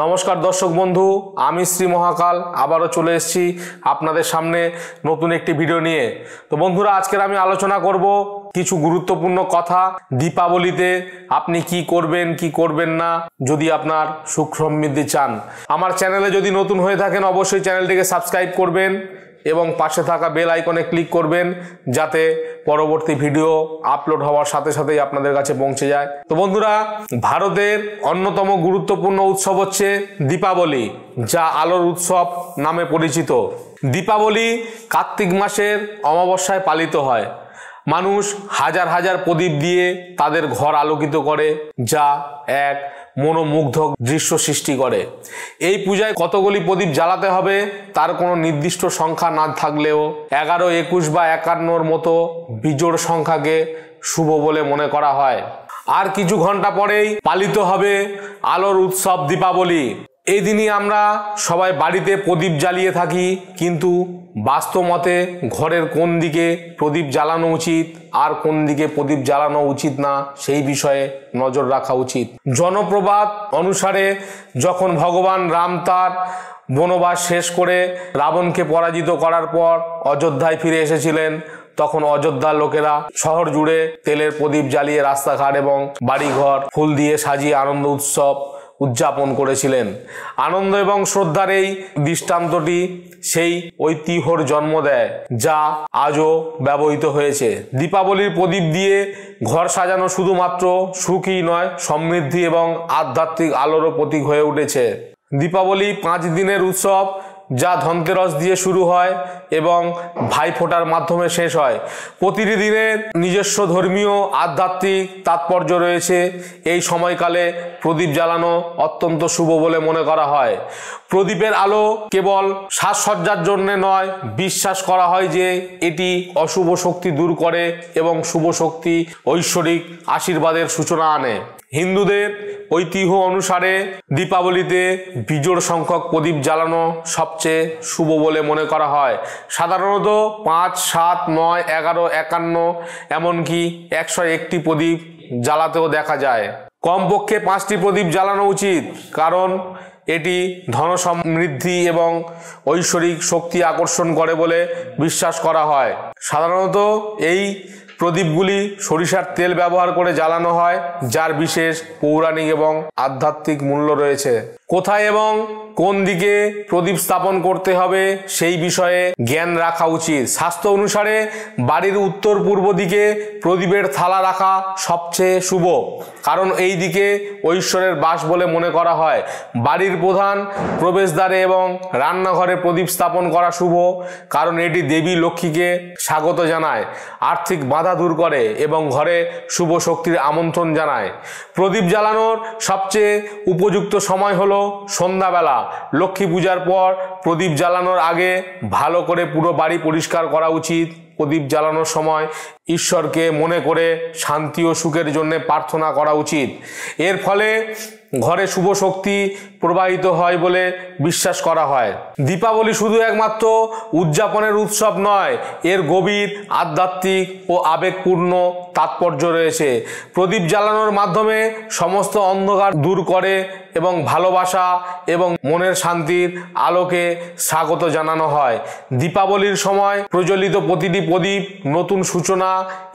নমস্কার দর্শক বন্ধু, আমি শ্রী মহাকাল আবারও চলে এসেছি আপনাদের সামনে নতুন একটি ভিডিও নিয়ে। তো বন্ধুরা, আজকের আমি আলোচনা করব কিছু গুরুত্বপূর্ণ কথা। দীপাবলিতে আপনি কি করবেন কি করবেন না যদি আপনার সুখ সমৃদ্ধি চান। আমার চ্যানেলে যদি নতুন হয়ে থাকেন অবশ্যই চ্যানেলটিকে সাবস্ক্রাইব করবেন এবং পাশে থাকা বেল আইকনে ক্লিক করবেন যাতে পরবর্তী ভিডিও আপলোড হওয়ার সাথে সাথেই আপনাদের কাছে পৌঁছে যায়। তো বন্ধুরা, ভারতের অন্যতম গুরুত্বপূর্ণ উৎসব হচ্ছে দীপাবলি, যা আলোর উৎসব নামে পরিচিত। দীপাবলি কার্তিক মাসের অমাবস্যায় পালিত হয়। মানুষ হাজার হাজার প্রদীপ দিয়ে তাদের ঘর আলোকিত করে, যা এক মনোমুগ্ধক দৃশ্য সৃষ্টি করে। এই পূজায় কতগুলি প্রদীপ জ্বালাতে হবে তার কোনো নির্দিষ্ট সংখ্যা না থাকলেও 11, 21 বা 51 মতো বিজোড় সংখ্যাকে শুভ বলে মনে করা হয়। আর কিছু ঘন্টা পরেই পালিত হবে আলোর উৎসব দীপাবলি। এই দিনই আমরা সবাই বাড়িতে প্রদীপ জ্বালিয়ে থাকি, কিন্তু বাস্তব মতে ঘরের কোন দিকে প্রদীপ জ্বালানো উচিত আর কোন দিকে প্রদীপ জ্বালানো উচিত না সেই বিষয়ে নজর রাখা উচিত। জনপ্রবাদ অনুসারে যখন ভগবান রাম তার বনবাস শেষ করে রাবণকে পরাজিত করার পর অযোধ্যায় ফিরে এসেছিলেন, তখন অযোধ্যার লোকেরা শহর জুড়ে তেলের প্রদীপ জ্বালিয়ে রাস্তাঘাট এবং বাড়িঘর ফুল দিয়ে সাজিয়ে আনন্দ উৎসব উদযাপন করেছিলেন। আনন্দ এবং শ্রদ্ধার এই দৃষ্টান্তটি সেই ঐতিহ্যর জন্ম দেয়, যা আজও ব্যবহৃত হয়েছে। দীপাবলির প্রদীপ দিয়ে ঘর সাজানো শুধুমাত্র সুখই নয়, সমৃদ্ধি এবং আধ্যাত্মিক আলোরও প্রতীক হয়ে উঠেছে। দীপাবলি 5 দিনের উৎসব, যা ধনতেরস দিয়ে শুরু হয় এবং ভাইফোঁটার মাধ্যমে শেষ হয়। প্রতিটি দিনের নিজস্ব ধর্মীয় আধ্যাত্মিক তাৎপর্য রয়েছে। এই সময়কালে প্রদীপ জ্বালানো অত্যন্ত শুভ বলে মনে করা হয়। প্রদীপের আলো কেবল সাজসজ্জার জন্য নয়, বিশ্বাস করা হয় যে এটি অশুভ শক্তি দূর করে এবং শুভ শক্তি ঐশ্বরিক আশীর্বাদের সূচনা আনে। হিন্দুদের ঐতিহ্য অনুসারে দীপাবলিতে বিজোড় সংখ্যক প্রদীপ জ্বালানো সবচেয়ে শুভ বলে মনে করা হয়। সাধারণত 5, 7, 9, 11, 51 এমনকি 101টি প্রদীপ জ্বালাতেও দেখা যায়। কমপক্ষে 5টি প্রদীপ জ্বালানো উচিত, কারণ এটি ধন সমৃদ্ধি এবং ঐশ্বরিক শক্তি আকর্ষণ করে বলে বিশ্বাস করা হয়। সাধারণত এই প্রদীপগুলি সরিষার তেল ব্যবহার করে জ্বালানো হয়, যার বিশেষ পৌরাণিক এবং আধ্যাত্মিক মূল্য রয়েছে। কোথায় এবং কোন দিকে প্রদীপ স্থাপন করতে হবে সেই বিষয়ে জ্ঞান রাখা উচিত। শাস্ত্র অনুসারে বাড়ির উত্তর পূর্ব দিকে প্রদীপের থালা রাখা সবচেয়ে শুভ, কারণ এই দিকে ঐশ্বরের বাস বলে মনে করা হয়। বাড়ির প্রধান প্রবেশদ্বারে এবং রান্নাঘরে প্রদীপ স্থাপন করা শুভ, কারণ এটি দেবী লক্ষ্মীকে স্বাগত জানায়, আর্থিক বাধা দূর করে এবং ঘরে শুভ শক্তির আমন্ত্রণ জানায়। প্রদীপ জ্বালানোর সবচেয়ে উপযুক্ত সময় হলো সন্ধ্যাবেলা। লক্ষ্মী পূজার পর প্রদীপ জ্বালানোর আগে ভালো করে পুরো বাড়ি পরিষ্কার করা উচিত। প্রদীপ জ্বালানোর সময় ঈশ্বরকে মনে করে শান্তি ও সুখের জন্য প্রার্থনা করা উচিত। এর ফলে ঘরে শুভ শক্তি প্রবাহিত হয় বলে বিশ্বাস করা হয়। দীপাবলি শুধু একমাত্র উদযাপনের উৎসব নয়, এর গভীর আধ্যাত্মিক ও আবেগপূর্ণ তাৎপর্য রয়েছে। প্রদীপ জ্বালানোর মাধ্যমে সমস্ত অন্ধকার দূর করে এবং ভালোবাসা এবং মনের শান্তির আলোকে স্বাগত জানানো হয়। দীপাবলির সময় প্রজ্বলিত প্রতিটি প্রদীপ নতুন সূচনা,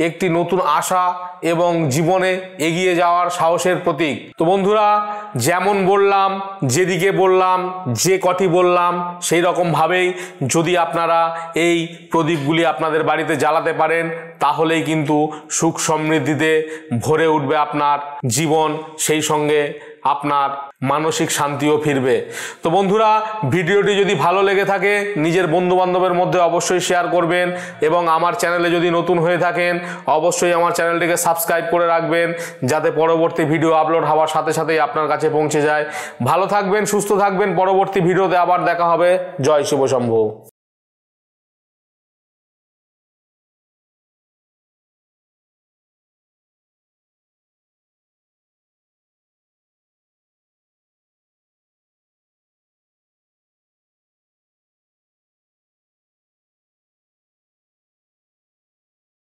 একটি নতুন আশা এবং জীবনে এগিয়ে যাওয়ার সাহসের প্রতীক। তো বন্ধুরা, যেমন বললাম, যেদিকে বললাম, যে কটি বললাম, সেই রকমভাবেই যদি আপনারা এই প্রদীপগুলি আপনাদের বাড়িতে জ্বালাতে পারেন, তাহলেই কিন্তু সুখ সমৃদ্ধিতে ভরে উঠবে আপনার জীবন, সেই সঙ্গে আপনার মানসিক শান্তিও ফিরবে। তো বন্ধুরা, ভিডিওটি যদি ভালো লেগে থাকে নিজের বন্ধুবান্ধবের মধ্যে অবশ্যই শেয়ার করবেন এবং আমার চ্যানেলে যদি নতুন হয়ে থাকেন অবশ্যই আমার চ্যানেলটিকে সাবস্ক্রাইব করে রাখবেন যাতে পরবর্তী ভিডিও আপলোড হওয়ার সাথে সাথেই আপনার কাছে পৌঁছে যায়। ভালো থাকবেন, সুস্থ থাকবেন। পরবর্তী ভিডিওতে আবার দেখা হবে। জয় শিব শম্ভু।